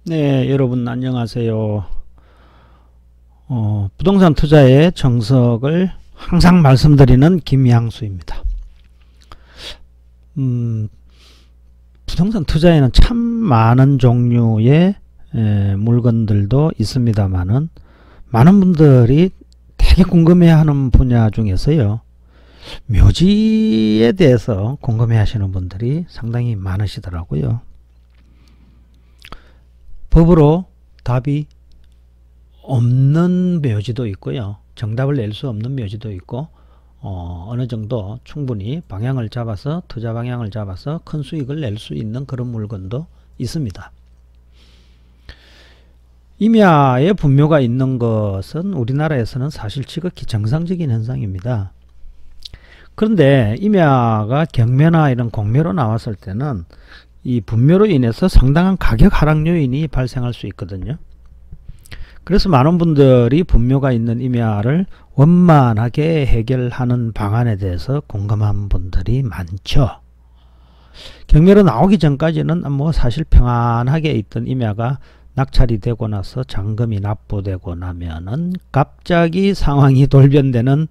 네, 여러분 안녕하세요. 부동산 투자의 정석을 항상 말씀드리는 김양수입니다. 부동산 투자에는 참 많은 종류의 물건들도 있습니다만은 많은 분들이 되게 궁금해하는 분야 중에서요, 묘지에 대해서 궁금해하시는 분들이 상당히 많으시더라고요. 법으로 답이 없는 묘지도 있고요, 정답을 낼 수 없는 묘지도 있고, 어느 정도 충분히 방향을 잡아서, 투자 방향을 잡아서 큰 수익을 낼 수 있는 그런 물건도 있습니다. 임야에 분묘가 있는 것은 우리나라에서는 사실 지극히 정상적인 현상입니다. 그런데 임야가 경매나 이런 공매로 나왔을 때는 이 분묘로 인해서 상당한 가격 하락 요인이 발생할 수 있거든요. 그래서 많은 분들이 분묘가 있는 임야를 원만하게 해결하는 방안에 대해서 궁금한 분들이 많죠. 경매로 나오기 전까지는 뭐 사실 평안하게 있던 임야가 낙찰이 되고 나서 잔금이 납부되고 나면은 갑자기 상황이 돌변되는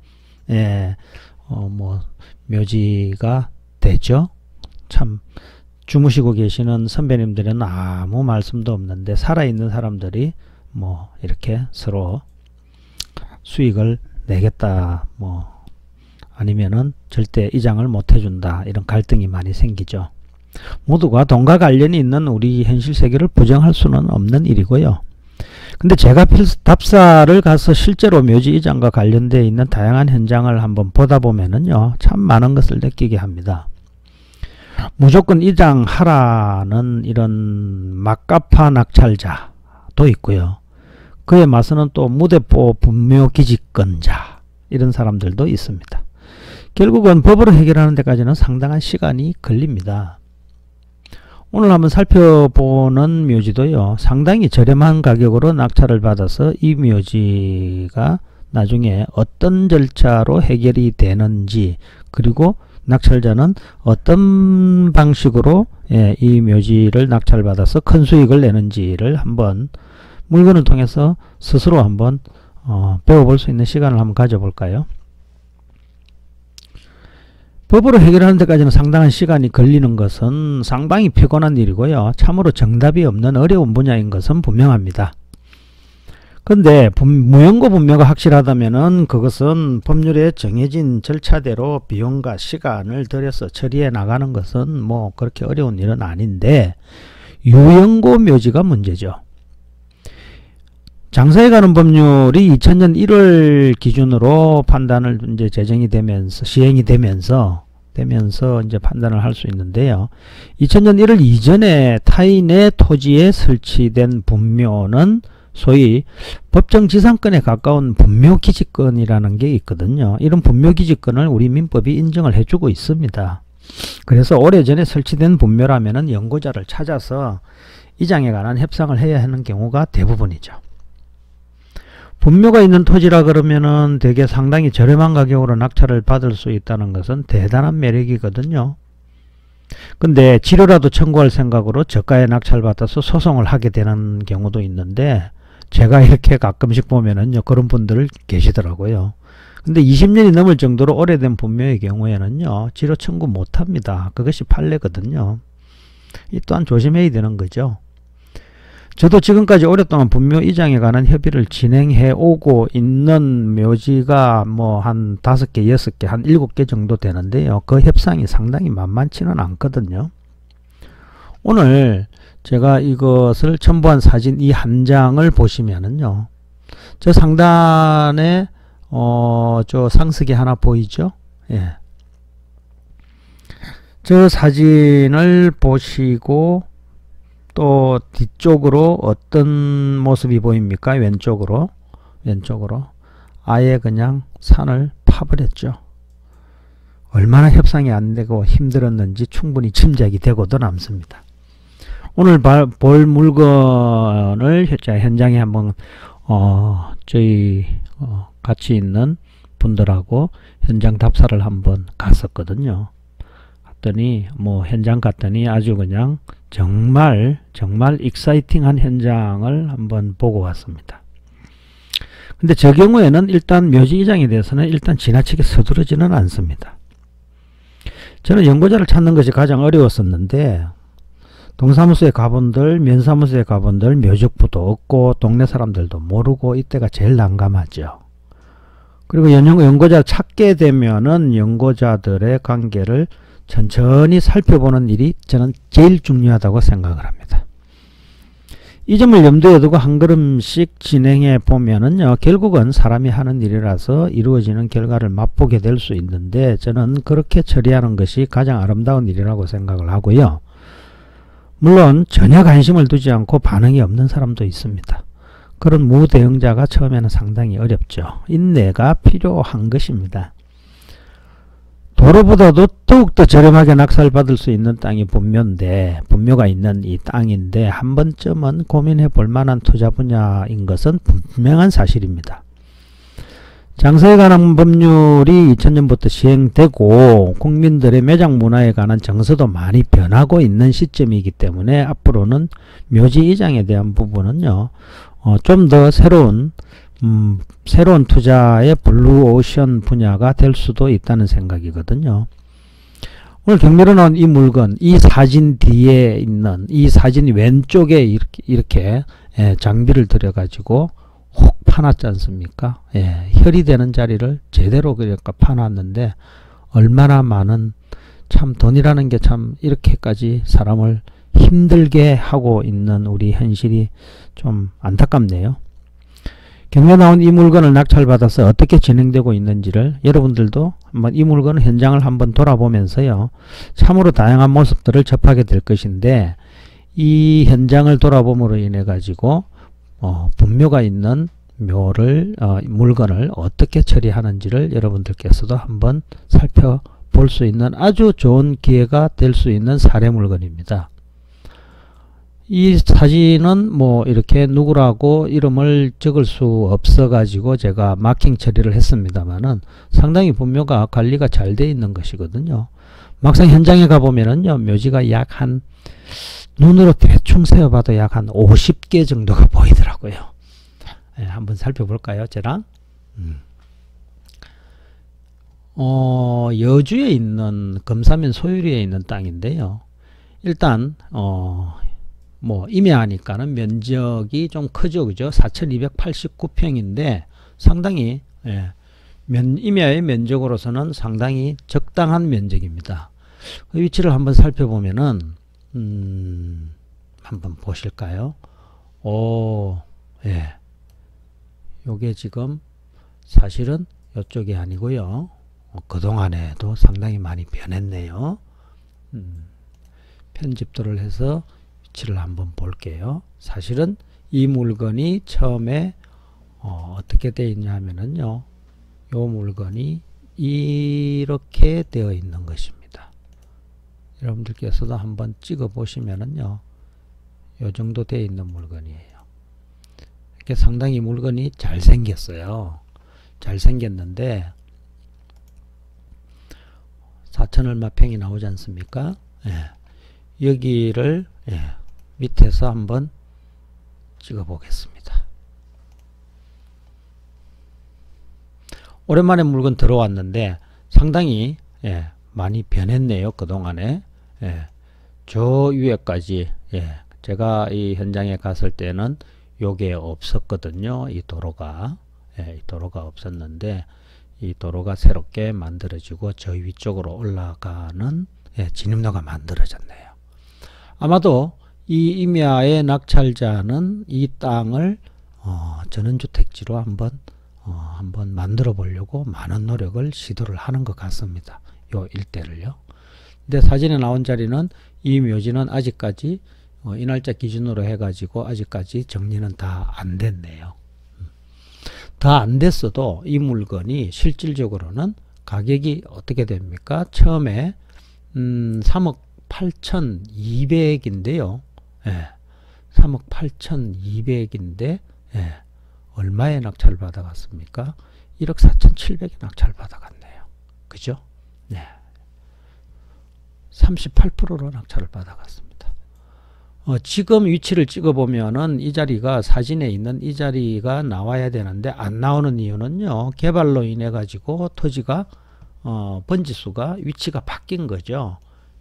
묘지가 되죠. 참 주무시고 계시는 선배님들은 아무 말씀도 없는데 살아있는 사람들이 뭐 이렇게 서로 수익을 내겠다, 뭐 아니면은 절대 이장을 못 해준다, 이런 갈등이 많이 생기죠. 모두가 돈과 관련이 있는 우리 현실 세계를 부정할 수는 없는 일이고요. 근데 제가 답사를 가서 실제로 묘지 이장과 관련되어 있는 다양한 현장을 한번 보다 보면은요, 참 많은 것을 느끼게 합니다. 무조건 이장하라는 이런 막가파 낙찰자도 있고요. 그에 맞서는 또 무대뽀 분묘기지권자, 이런 사람들도 있습니다. 결국은 법으로 해결하는 데까지는 상당한 시간이 걸립니다. 오늘 한번 살펴보는 묘지도요, 상당히 저렴한 가격으로 낙찰을 받아서 이 묘지가 나중에 어떤 절차로 해결이 되는지, 그리고 낙찰자는 어떤 방식으로 이 묘지를 낙찰받아서 큰 수익을 내는지를 한번 물건을 통해서 스스로 한번 배워볼 수 있는 시간을 한번 가져볼까요? 법으로 해결하는 데까지는 상당한 시간이 걸리는 것은 상당히 피곤한 일이고요, 참으로 정답이 없는 어려운 분야인 것은 분명합니다. 근데 무연고 분묘가 확실하다면은 그것은 법률에 정해진 절차대로 비용과 시간을 들여서 처리해 나가는 것은 뭐 그렇게 어려운 일은 아닌데, 유연고 묘지가 문제죠. 장사에 관한 법률이 2000년 1월 기준으로 판단을 이제 제정이 되면서 시행이 되면서 이제 판단을 할 수 있는데요. 2000년 1월 이전에 타인의 토지에 설치된 분묘는 소위 법정지상권에 가까운 분묘기지권이라는 게 있거든요. 이런 분묘기지권을 우리 민법이 인정을 해주고 있습니다. 그래서 오래전에 설치된 분묘라면은 연고자를 찾아서 이장에 관한 협상을 해야 하는 경우가 대부분이죠. 분묘가 있는 토지라 그러면은 되게 상당히 저렴한 가격으로 낙찰을 받을 수 있다는 것은 대단한 매력이거든요. 근데 지료라도 청구할 생각으로 저가에 낙찰받아서 소송을 하게 되는 경우도 있는데, 제가 이렇게 가끔씩 보면은요, 그런 분들 계시더라고요. 근데 20년이 넘을 정도로 오래된 분묘의 경우에는요, 지료 청구 못합니다. 그것이 판례거든요. 이 또한 조심해야 되는 거죠. 저도 지금까지 오랫동안 분묘 이장에 관한 협의를 진행해 오고 있는 묘지가 뭐 한 5개, 6개, 한 7개 정도 되는데요. 그 협상이 상당히 만만치는 않거든요. 오늘 제가 이것을 첨부한 사진 이 한 장을 보시면은요, 저 상단에 저 상석이 하나 보이죠? 예. 저 사진을 보시고 또 뒤쪽으로 어떤 모습이 보입니까? 왼쪽으로 아예 그냥 산을 파버렸죠. 얼마나 협상이 안 되고 힘들었는지 충분히 짐작이 되고도 남습니다. 오늘 볼 물건을 현장에 한번 저희 같이 있는 분들하고 현장 답사를 한번 갔었거든요. 갔더니 뭐 현장 갔더니 아주 그냥 정말 익사이팅한 현장을 한번 보고 왔습니다. 근데 저 경우에는 일단 묘지 이장에 대해서는 일단 지나치게 서두르지는 않습니다. 저는 연고자를 찾는 것이 가장 어려웠었는데 동사무소에 가본들, 면사무소에 가본들 묘족부도 없고 동네 사람들도 모르고 이때가 제일 난감하죠. 그리고 연고자를 찾게 되면은 연고자들의 관계를 천천히 살펴보는 일이 저는 제일 중요하다고 생각을 합니다. 이 점을 염두에 두고 한 걸음씩 진행해 보면은요, 결국은 사람이 하는 일이라서 이루어지는 결과를 맛보게 될 수 있는데 저는 그렇게 처리하는 것이 가장 아름다운 일이라고 생각을 하고요. 물론 전혀 관심을 두지 않고 반응이 없는 사람도 있습니다. 그런 무대응자가 처음에는 상당히 어렵죠. 인내가 필요한 것입니다. 도로보다도 더욱더 저렴하게 낙찰받을 수 있는 땅이 분묘가 있는 이 땅인데 한 번쯤은 고민해 볼 만한 투자 분야인 것은 분명한 사실입니다. 장사에 관한 법률이 2000년부터 시행되고 국민들의 매장 문화에 관한 정서도 많이 변하고 있는 시점이기 때문에 앞으로는 묘지 이장에 대한 부분은요, 좀 더 새로운 투자의 블루오션 분야가 될 수도 있다는 생각이거든요. 오늘 경매로 나온 이 물건, 이 사진 뒤에 있는 이 사진 왼쪽에 이렇게 장비를 들여가지고 혹 파놨지 않습니까? 혈이 되는 자리를 제대로 그러니까 파놨는데 얼마나 많은 참 돈이라는 게 참 이렇게까지 사람을 힘들게 하고 있는 우리 현실이 좀 안타깝네요. 경매 나온 이 물건을 낙찰받아서 어떻게 진행되고 있는지를 여러분들도 한번 이 물건 현장을 한번 돌아보면서요, 참으로 다양한 모습들을 접하게 될 것인데 이 현장을 돌아봄으로 인해 가지고 분묘가 있는 물건을 어떻게 처리하는지를 여러분들께서도 한번 살펴볼 수 있는 아주 좋은 기회가 될 수 있는 사례 물건입니다. 이 사진은 뭐 이렇게 누구라고 이름을 적을 수 없어 가지고 제가 마킹 처리를 했습니다만은 상당히 분묘가 관리가 잘 돼 있는 것이거든요. 막상 현장에 가보면은요, 묘지가 약 한 눈으로 대충 세어봐도 약 한 50개 정도가 보이더라고요. 한번 살펴볼까요, 저랑? 여주에 있는 금사면 소유리에 있는 땅인데요. 일단 뭐 임야니까는 면적이 좀 크죠, 그죠? 4289평인데 상당히 임야의 면적으로서는 상당히 적당한 면적입니다. 그 위치를 한번 살펴보면은 한번 보실까요? 요게 지금 사실은 이쪽이 아니고요. 그동안에도 상당히 많이 변했네요. 편집도를 해서 위치를 한번 볼게요. 사실은 이 물건이 처음에 어떻게 되어 있냐 하면은요, 요 물건이 이렇게 되어 있는 것입니다. 여러분들께서도 한번 찍어 보시면은요, 요 정도 되어 있는 물건이에요. 이렇게 상당히 물건이 잘 생겼어요. 잘 생겼는데 4천 얼마 평이 나오지 않습니까? 여기를 밑에서 한번 찍어 보겠습니다. 오랜만에 물건 들어왔는데 상당히 많이 변했네요. 그동안에 저 위에까지 제가 이 현장에 갔을 때는 요게 없었거든요. 이 도로가 없었는데 이 도로가 새롭게 만들어지고 저 위쪽으로 올라가는 진입로가 만들어졌네요. 아마도 이 임야의 낙찰자는 이 땅을 전원주택지로 한번 만들어 보려고 많은 노력을 시도를 하는 것 같습니다. 요 일대를요. 근데 사진에 나온 자리는 이 묘지는 아직까지 이 날짜 기준으로 해가지고 아직까지 정리는 다 안 됐네요. 다 안 됐어도 이 물건이 실질적으로는 가격이 어떻게 됩니까? 처음에 3억 8,200인데요. 3억 8,200인데 얼마에 낙찰을 받아갔습니까? 1억 4,700에 낙찰을 받아갔네요. 그죠? 네. 38%로 낙찰을 받아갔습니다. 지금 위치를 찍어보면은 이 자리가 사진에 있는 이 자리가 나와야 되는데 안 나오는 이유는요. 개발로 인해 가지고 토지가 번지수가 위치가 바뀐 거죠.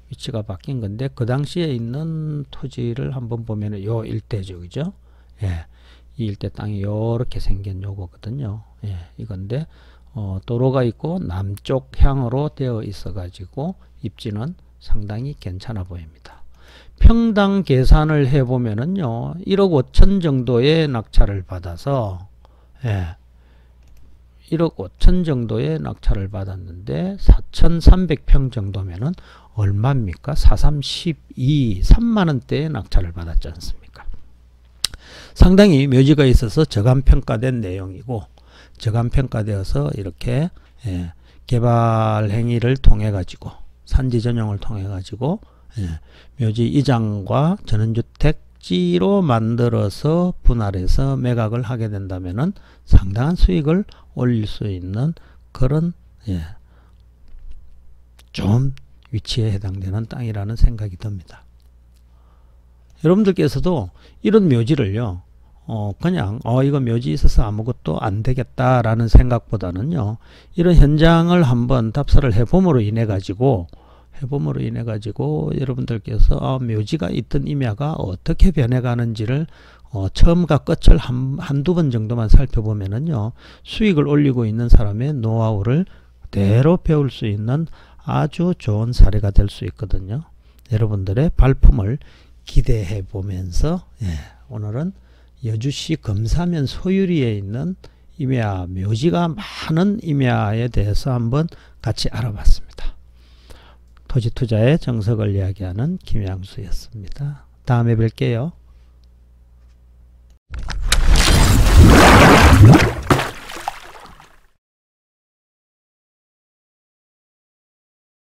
위치가 바뀐 건데 그 당시에 있는 토지를 한번 보면은 요 일대죠. 그죠? 예. 이 일대 땅이 요렇게 생긴 요거거든요. 예. 이건데 도로가 있고 남쪽 향으로 되어 있어 가지고 입지는 상당히 괜찮아 보입니다. 평당 계산을 해보면은요, 1억 5천 정도의 낙찰을 받아서, 예, 1억 5천 정도의 낙찰을 받았는데, 4,300평 정도면은 얼마입니까? 4312, 3만원대의 낙찰을 받았지 않습니까? 상당히 묘지가 있어서 저감평가된 내용이고, 저감평가되어서 이렇게, 예, 개발 행위를 통해 가지고, 산지 전용을 통해 가지고, 예, 묘지 이장과 전원주택지로 만들어서 분할해서 매각을 하게 된다면은 상당한 수익을 올릴 수 있는 그런, 예, 좀 위치에 해당되는 땅이라는 생각이 듭니다. 여러분들께서도 이런 묘지를요, 그냥 이거 묘지 있어서 아무것도 안 되겠다라는 생각보다는요, 이런 현장을 한번 답사를 해봄으로 인해 가지고 여러분들께서 묘지가 있던 임야가 어떻게 변해가는지를 처음과 끝을 한두 번 정도만 살펴보면은요, 수익을 올리고 있는 사람의 노하우를 그대로 배울 수 있는 아주 좋은 사례가 될 수 있거든요. 여러분들의 발품을 기대해 보면서, 예, 오늘은 여주시 금사면 소유리에 있는 임야, 묘지가 많은 임야에 대해서 한번 같이 알아봤습니다. 토지 투자의 정석을 이야기하는 김양수였습니다. 다음에 뵐게요.